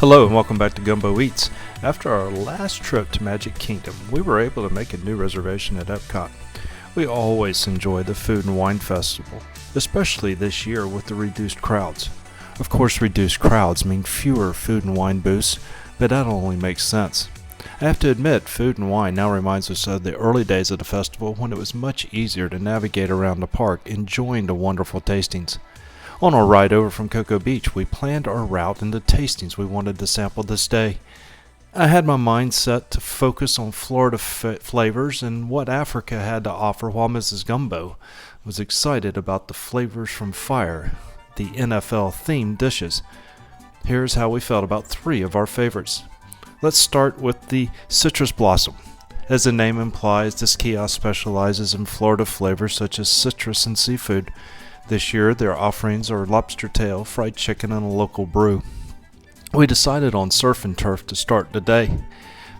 Hello and welcome back to Gumbo Eats. After our last trip to Magic Kingdom, we were able to make a new reservation at EPCOT. We always enjoy the Food and Wine Festival, especially this year with the reduced crowds. Of course, reduced crowds mean fewer food and wine booths, but that only makes sense. I have to admit, food and wine now reminds us of the early days of the festival when it was much easier to navigate around the park, enjoying the wonderful tastings. On our ride over from Cocoa Beach, we planned our route and the tastings we wanted to sample this day. I had my mind set to focus on Florida flavors and what Africa had to offer, while Mrs. Gumbo was excited about the flavors from Fire, the NFL-themed dishes. Here's how we felt about three of our favorites. Let's start with the Citrus Blossom. As the name implies, this kiosk specializes in Florida flavors such as citrus and seafood. This year, their offerings are lobster tail, fried chicken, and a local brew. We decided on surf and turf to start the day.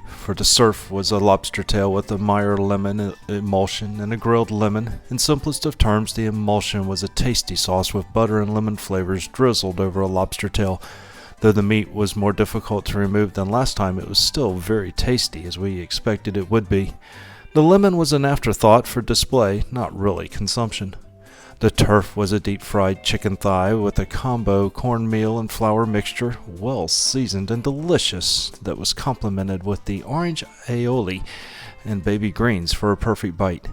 For the surf was a lobster tail with a Meyer lemon emulsion and a grilled lemon. In simplest of terms, the emulsion was a tasty sauce with butter and lemon flavors drizzled over a lobster tail. Though the meat was more difficult to remove than last time, it was still very tasty, as we expected it would be. The lemon was an afterthought for display, not really consumption. The turf was a deep-fried chicken thigh with a combo cornmeal and flour mixture, well seasoned and delicious, that was complemented with the orange aioli and baby greens for a perfect bite.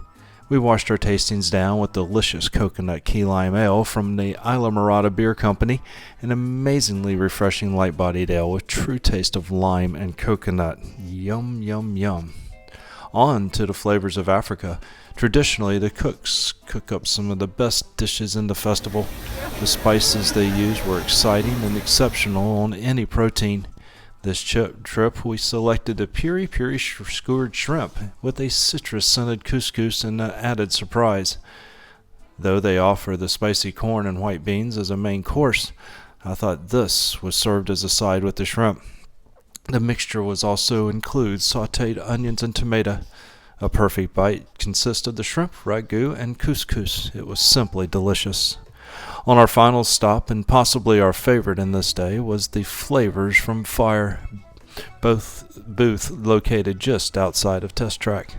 We washed our tastings down with delicious coconut key lime ale from the Isla Morada Beer Company, an amazingly refreshing light-bodied ale with true taste of lime and coconut. Yum, yum, yum. On to the flavors of Africa. Traditionally, the cooks cook up some of the best dishes in the festival. The spices they used were exciting and exceptional on any protein. This trip, we selected a piri-piri skewered shrimp with a citrus-scented couscous and an added surprise. Though they offer the spicy corn and white beans as a main course, I thought this was served as a side with the shrimp. The mixture was also includes sautéed onions and tomato. A perfect bite consists of the shrimp, ragu, and couscous. It was simply delicious. On our final stop, and possibly our favorite in this day, was the Flavors from Fire, booth located just outside of Test Track,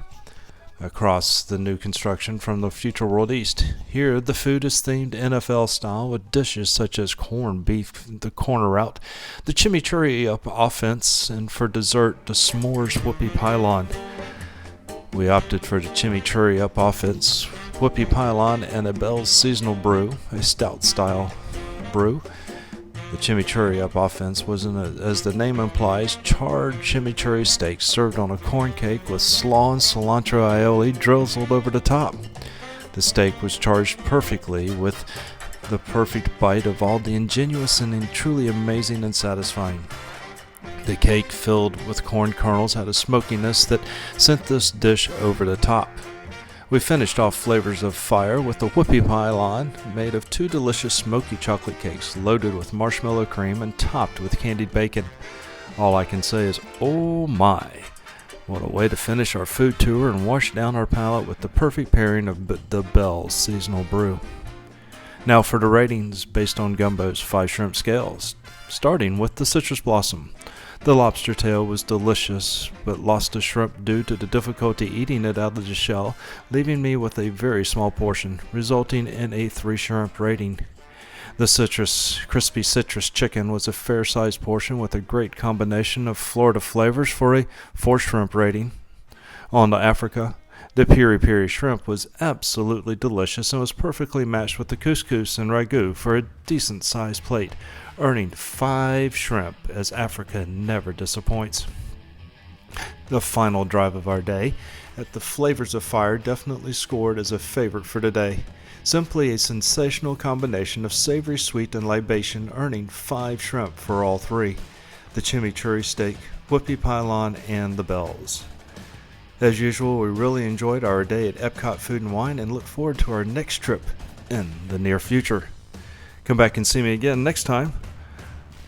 across the new construction from the Future World East. Here, the food is themed NFL style with dishes such as corned beef, the corner route, the chimichurri up offense, and for dessert, the s'mores whoopie pylon. We opted for the chimichurri up offense, whoopie pylon, and a Bell's seasonal brew, a stout-style brew. The chimichurri up offense was, as the name implies, charred chimichurri steaks served on a corn cake with slaw and cilantro aioli drizzled over the top. The steak was charged perfectly with the perfect bite of all the ingenuous and truly amazing and satisfying. The cake filled with corn kernels had a smokiness that sent this dish over the top. We finished off Flavors of Fire with a whoopie pylon made of two delicious smoky chocolate cakes loaded with marshmallow cream and topped with candied bacon. All I can say is, oh my! What a way to finish our food tour and wash down our palate with the perfect pairing of the Bell's seasonal brew. Now for the ratings based on Gumbo's 5 shrimp scales, starting with the Citrus Blossom. The lobster tail was delicious, but lost a shrimp due to the difficulty eating it out of the shell, leaving me with a very small portion, resulting in a 3 shrimp rating. The crispy citrus chicken was a fair-sized portion with a great combination of Florida flavors for a 4 shrimp rating. On to Africa. The piri-piri shrimp was absolutely delicious and was perfectly matched with the couscous and ragu for a decent-sized plate, earning 5 shrimp, as Africa never disappoints. The final drive of our day at the Flavors of Fire definitely scored as a favorite for today. Simply a sensational combination of savory, sweet, and libation, earning 5 shrimp for all 3. The chimichurri steak, whoopie pylon, and the bells. As usual, we really enjoyed our day at EPCOT Food and Wine and look forward to our next trip in the near future. Come back and see me again next time,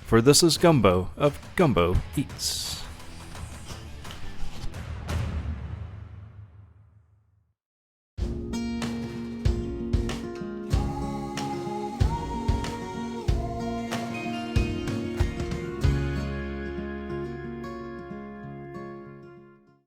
for this is Gumbo of Gumbo Eats.